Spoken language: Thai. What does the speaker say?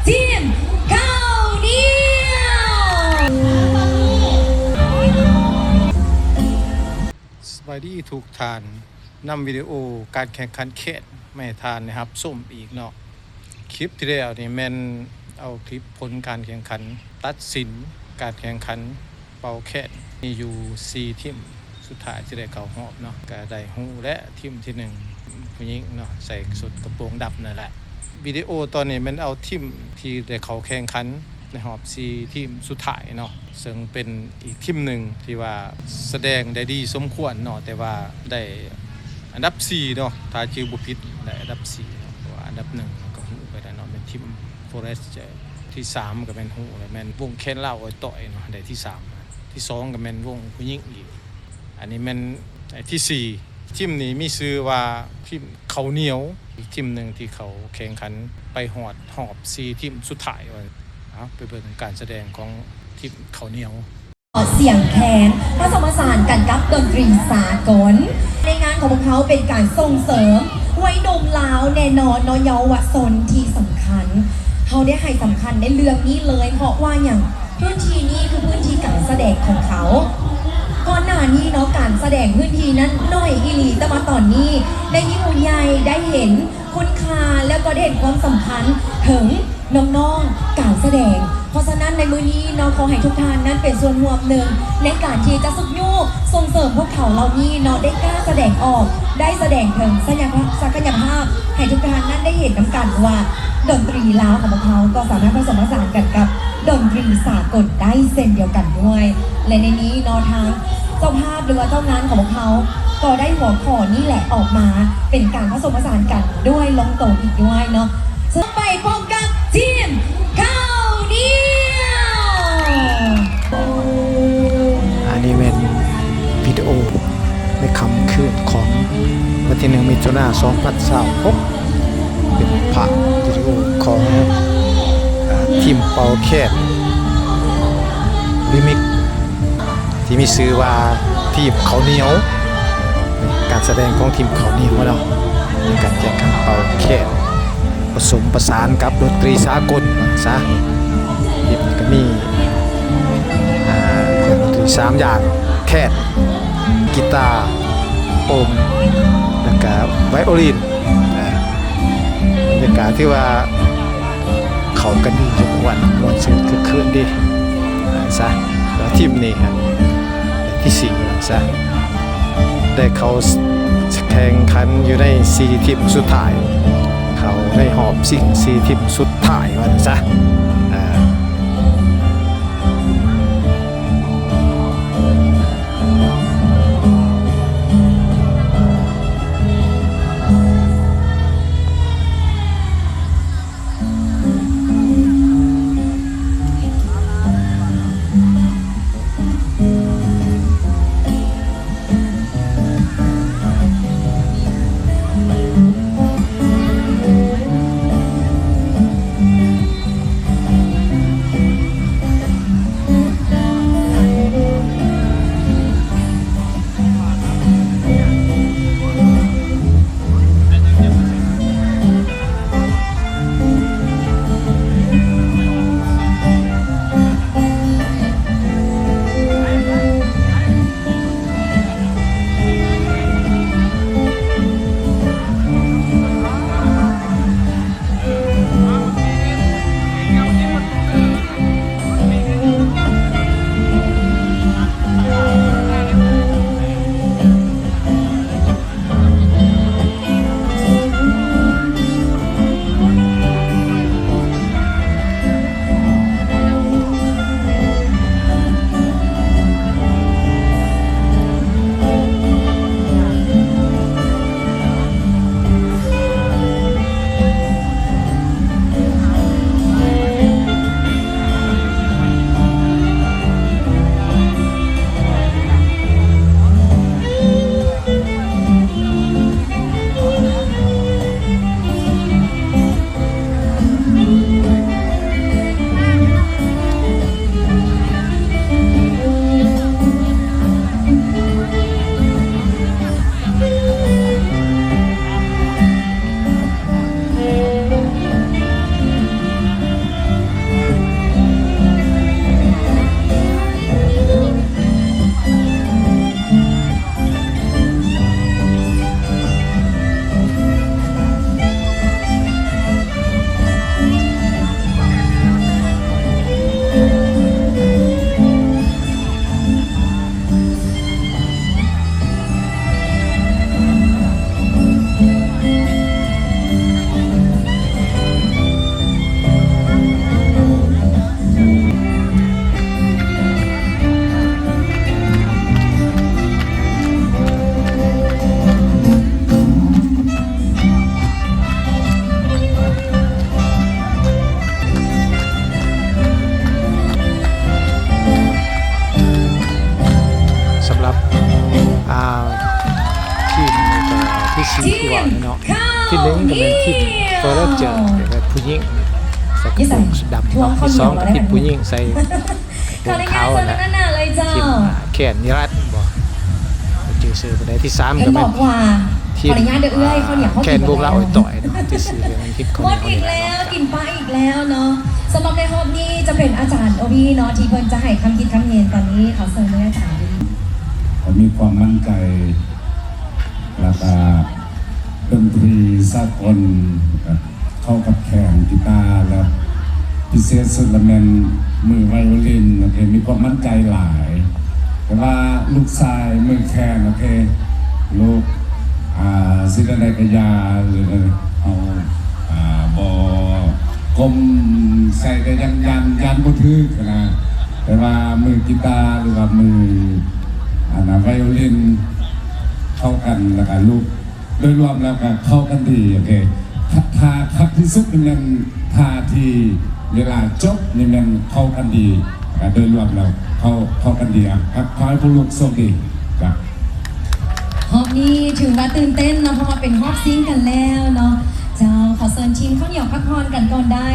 ทีมข้าวเหนียวสวัสดีทุกท่านนำวิดีโอการแข่งขันเขตไม่ทานนะครับส้มอีกเนาะคลิปที่แล้วนี่แม่นเอาคลิปผลการแข่งขันตัดสินการแข่งขันเป่าแขนมีอยู่4ทีมสุดท้ายที่ได้เข้ารอบเนาะก็ได้ฮู้และทีมที่1ผู้หญิงเนาะใส่สุดกระโปรงดำนั่นแหละวิดีโอตอนนี้มันเอาทีมที่ได้เข้าแข่งขันในรอบ4ทีมสุดท้ายเนาะซึ่งเป็นอีกทีมหนึ่งที่ว่าแสดงได้ดีสมควรเนาะแต่ว่าได้อันดับ4เนาะถ้าชื่อบ่ผิดได้อันดับ4เนาะว่าอันดับ1ก็ฮู้ไปแล้วเนาะเป็นทีม Forest ที่3ก็เป็นฮู้แล้วแม่นวงแคนเหล้าไอ้ต่อยเนาะได้ที่3ที่2ก็แม่นวงผู้หญิงอีกอันนี้แม่นไอ้ที่4ทีมนี้มีชื่อว่าทีมเขาเหนียวอีกทีมนึงที่เขาแข่งขันไปหอบ4ทีมสุดท้ายว่าไปเบิ่งการแสดงของทีมเขาเหนียวเสียงแคนผสมผสานกันกับดนตรีสากลในงานของพวกเขาเป็นการส่งเสริมวัยหนุ่มลาวแน่นอนนเยาวชนที่สำคัญเขาได้ให้สำคัญในเรื่องนี้เลยเพราะว่าอย่างพื้นที่นี้คือพื้นที่การแสดงของเขาก่อนหน้านี้เนาะการแสดงพื้นที่นั้นน้อยอีหลีแต่มาตอนนี้ได้ยิ่งใหญ่ได้เห็นคุณค่าแล้วก็ได้เห็นความสำคัญถึงน้องๆการแสดงเพราะฉะนั้นในมือนี้น้องขอให้ทุกท่านนั้นเป็นส่วนร่วมหนึ่งในการที่จะสุขยุส่งเสริมพวกเขาเหล่านี้เนาะได้กล้าแสดงออกได้แสดงถึงศักยภาพให้ทุกท่านนั้นได้เห็นน้ำกันว่าดนตรีลาวของพวกเขาก็สามารถผสมผสานกันกับดนตรีสากลได้เช่นเดียวกันด้วยและในนี้เนาะทางเจ้าภาพหรือว่าเจ้างานของพวกเขาก็ได้หัวข้อนี้แหละออกมาเป็นการผสมผสานกันด้วยลงตัวอีกด้วยเนาะซึ่งไปพบกับทีมข้าวเหนียวอันนี้เป็นวิดีโอในคำคืนของวันที่1 มิถุนายน 2026เป็นภาพวิดีโอของทีมเป่าแคนลิมิกที่มีชื่อว่าทีมเขาเหนียวการแสดงของทีมเขาเหนียวเนาะในการแข่งขันเป่าแคนผสมประสานกับดนตรีสากลซะทีมนี้ก็มีเครื่องดนตรี3อย่างแคนกีตาร์โปมแล้วก็ไวโอลินบรรยากาศที่ว่าเขากันดีจังหวัดมวนซื่นคึกคืนดีซะแล้วทีมนี้ครับที่4ซะได้เขาแข่งขันอยู่ใน4ทีมสุดท้ายเขาได้หอบสิ่ง4ทีมสุดท้ายว่าซะ ม เนาะ ข้าว ที่หนึ่งก็เป็นทีมเฟอร์เจอร์แบบผู้หญิงใส่กระโปรงสีดำเนาะที่สองก็ทีมผู้หญิงใส่ ขอในงานโซนนั้นน่ะเลยเจ้า ทีมแขนนิรัตน์บอกจือซื้อไปได้ที่สาม เห็ ก็ นบ เป็ อน กว่าขอในงานเดือดเอื้อยเขาเนี่ยเขา แข กิ น น วงเราอ้อยต่อยเนาะที่ซื้อมันคิดคน หมดอีกแล้วกินปลาอีกแล้วเนาะสำหรับในรอบนี้จะเป็นอาจารย์โอวีเนาะที่เพิ่นจะให้คำคิดคำเห็นตอนนี้เขาเสนออาจารย์ดี ผมมีความมั่นใจแล้วก็ดนตรีสากลเข้ากับแข่งกีตาร์แล้วพิเศษสุดละแมนมือไวโอลินโอเคมีความมั่นใจหลาย แต่ว่าลูกชายมือแคนโอเคลูกศิลปะกยาหรือเอาบอกลมใส่แต่ยันบุทึกนะแต่ว่ามือกีตาร์หรือว่ามือไวโอลินเข้ากันแล้วกันลูกโดยรวมแล้วก็เข้ากันดีโอเคท่าคักที่สุดนี่มันท่าที่เวลาจบนี่มันเข้ากันดีโดยรวมแล้วเข้ากันดีครับขอให้ผู้ลูกโชคดีครับ ฮอบนี้ถือว่าตื่นเต้นเนาะเพราะว่าเป็นฮอบซิงกันแล้วเนาะเจ้าขอเชิญทีมข้าวเหนียวพักผ่อนกันก่อนได้